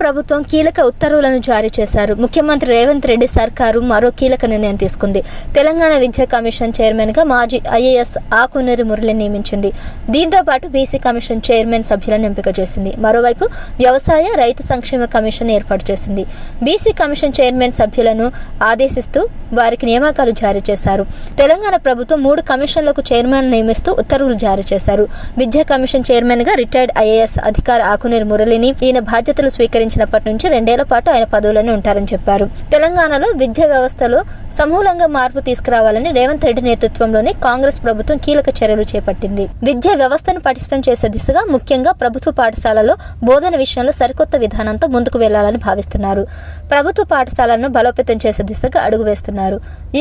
ప్రభుత్వం కీలక ఉత్తర్వులను జారీ చేశారు. ముఖ్యమంత్రి రేవంత్ రెడ్డి సర్కారు మరో కీలక నిర్ణయం తీసుకుంది. తెలంగాణ విద్యా కమిషన్ చైర్మన్ గా మాజీ ఐఏఎస్ ఆకునూరి మురళిని నియమించింది. దీంతో పాటు బీసీ కమిషన్ చైర్మన్ సభ్యులను ఎంపిక చేసింది. మరోవైపు వ్యవసాయ రైతు సంక్షేమ కమిషన్ ఏర్పాటు చేసింది. బీసీ కమిషన్ చైర్మన్ సభ్యులను ఆదేశిస్తూ వారికి నియామకాలు జారీ చేశారు. తెలంగాణ ప్రభుత్వం 3 కమిషన్లకు చైర్మన్ నియమిస్తూ ఉత్తర్వులు జారీ చేశారు. విద్యా కమిషన్ చైర్మన్ గా రిటైర్డ్ ఐఏఎస్ అధికారి ఆకునూరి మురళిని ఈయన బాధ్యతలు స్వీకరించినప్పటి నుంచి 2 ఏళ్ల పాటు ఆయన పదవులను ఉంటారని చెప్పారు. తెలంగాణలో విద్యా వ్యవస్థలో సమూలంగా మార్పు తీసుకురావాలని రేవంత్ రెడ్డి నేతృత్వంలోని కాంగ్రెస్ ప్రభుత్వం కీలక చర్యలు చేపట్టింది. విద్యా వ్యవస్థను పటిష్టం చేసే దిశగా ముఖ్యంగా ప్రభుత్వ పాఠశాలలో బోధన విషయంలో సరికొత్త విధానంతో ముందుకు వెళ్లాలని భావిస్తున్నారు. ప్రభుత్వ పాఠశాలను బలోపేతం చేసే దిశగా అడుగు వేస్తున్నారు.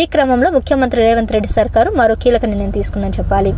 ఈ క్రమంలో ముఖ్యమంత్రి రేవంత్ రెడ్డి సర్కారు మరో కీలక నిర్ణయం తీసుకుందని చెప్పాలి.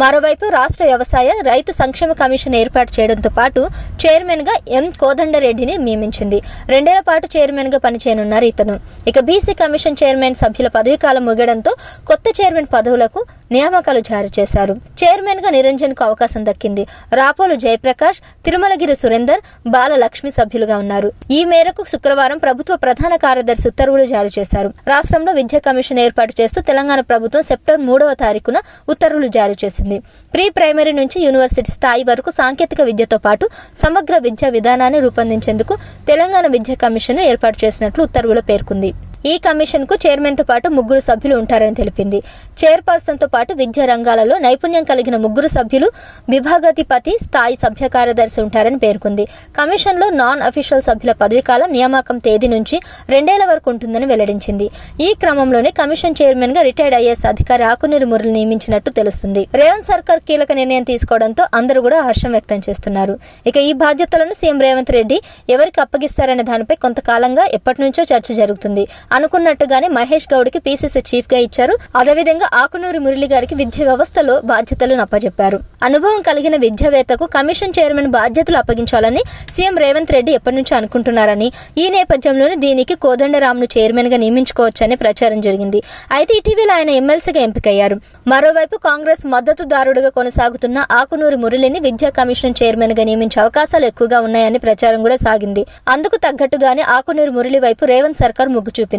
మరోవైపు రాష్ట్ర వ్యవసాయ రైతు సంక్షేమ కమిషన్ ఏర్పాటు చేయడంతో పాటు చైర్మన్ గా ఎం కోదండరెడ్డిని నియమించింది. 2 ఏళ్ల పాటు చైర్మన్ గా పనిచేయనున్నారు ఇతను. ఇక బీసీ కమిషన్ చైర్మన్ సభ్యుల పదవీకాలం ముగడంతో కొత్త చైర్మన్ పదవులకు నియామకాలు జారీ చేశారు. చైర్మన్ గా నిరంజన్ కు అవకాశం దక్కింది. రాపోలు జయప్రకాష్, తిరుమలగిరి సురేందర్, బాల లక్ష్మి సభ్యులుగా ఉన్నారు. ఈ మేరకు శుక్రవారం ప్రభుత్వ ప్రధాన కార్యదర్శి ఉత్తర్వులు జారీ చేశారు. రాష్ట్రంలో విద్యా కమిషన్ ఏర్పాటు చేస్తూ తెలంగాణ ప్రభుత్వం సెప్టెంబర్ 3వ తారీఖున ఉత్తర్వులు జారీ చేసింది. ప్రీ ప్రైమరీ నుంచి యూనివర్సిటీ స్థాయి వరకు సాంకేతిక విద్యతో పాటు సమగ్ర విద్యా విధానాన్ని రూపొందించేందుకు తెలంగాణ విద్యా కమిషన్ ఏర్పాటు చేసినట్లు ఉత్తర్వులో పేర్కొంది. ఈ కమిషన్ కు చైర్మన్ తో పాటు 3 సభ్యులు ఉంటారని తెలిపింది. చైర్పర్సన్ తో పాటు విద్యా రంగాలలో నైపుణ్యం కలిగిన 3 సభ్యులు, విభాగాధిపతి స్థాయి సభ్య కార్యదర్శి ఉంటారని పేర్కొంది. కమిషన్ లో నాన్ అఫీషియల్ సభ్యుల పదవీకాలం నియామకం తేదీ నుంచి 2 ఏళ్ల వరకు ఉంటుందని వెల్లడించింది. ఈ క్రమంలోనే కమిషన్ చైర్మన్ గా రిటైర్డ్ ఐఏఎస్ అధికారి ఆకునూరి మురళిని నియమించినట్టు తెలుస్తుంది. రేవంత్ సర్కార్ కీలక నిర్ణయం తీసుకోవడంతో అందరూ కూడా హర్షం వ్యక్తం చేస్తున్నారు. ఇక ఈ బాధ్యతలను సీఎం రేవంత్ రెడ్డి ఎవరికి అప్పగిస్తారనే దానిపై కొంతకాలంగా ఎప్పటి నుంచో చర్చ జరుగుతుంది. అనుకున్నట్టుగానే మహేష్ గౌడ్కి పీసీసీ చీఫ్ గా ఇచ్చారు. అదేవిధంగా ఆకునూరి మురళి గారికి విద్యా వ్యవస్థలో బాధ్యతలను అప్పచెప్పారు. అనుభవం కలిగిన విద్యావేత్తకు కమిషన్ చైర్మన్ బాధ్యతలు అప్పగించాలని సీఎం రేవంత్ రెడ్డి ఎప్పటి నుంచో అనుకుంటున్నారని, ఈ నేపథ్యంలోనే దీనికి కోదండరాంను చైర్మన్ గా నియమించుకోవచ్చని ప్రచారం జరిగింది. అయితే ఇటీవల ఆయన ఎమ్మెల్సీగా ఎంపికయ్యారు. మరోవైపు కాంగ్రెస్ మద్దతుదారుడుగా కొనసాగుతున్న ఆకునూరి మురళిని విద్యా కమిషన్ చైర్మన్ గా నియమించే అవకాశాలు ఎక్కువగా ఉన్నాయని ప్రచారం కూడా సాగింది. అందుకు తగ్గట్టుగానే ఆకునూరి మురళి వైపు రేవంత్ సర్కార్ మొగ్గు చూపింది.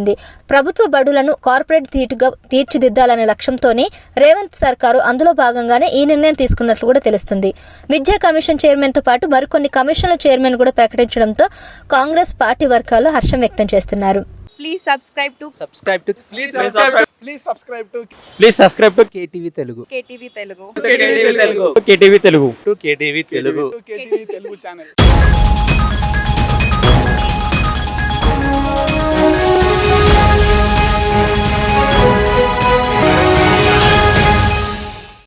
ప్రభుత్వ బడులను కార్పొరేట్ ధీటుగా తీర్చిదిద్దాలనే లక్ష్యంతోనే రేవంత్ సర్కారు అందులో భాగంగానే ఈ నిర్ణయం తీసుకున్నట్లు కూడా తెలుస్తుంది. విద్యా కమిషన్ చైర్మన్ తో పాటు మరికొన్ని కమిషన్ల చైర్మన్ కూడా ప్రకటించడంతో కాంగ్రెస్ పార్టీ వర్గాల్లో హర్షం వ్యక్తం చేస్తున్నారు. Please subscribe to KTV Telugu. KTV Telugu. KTV Telugu channel.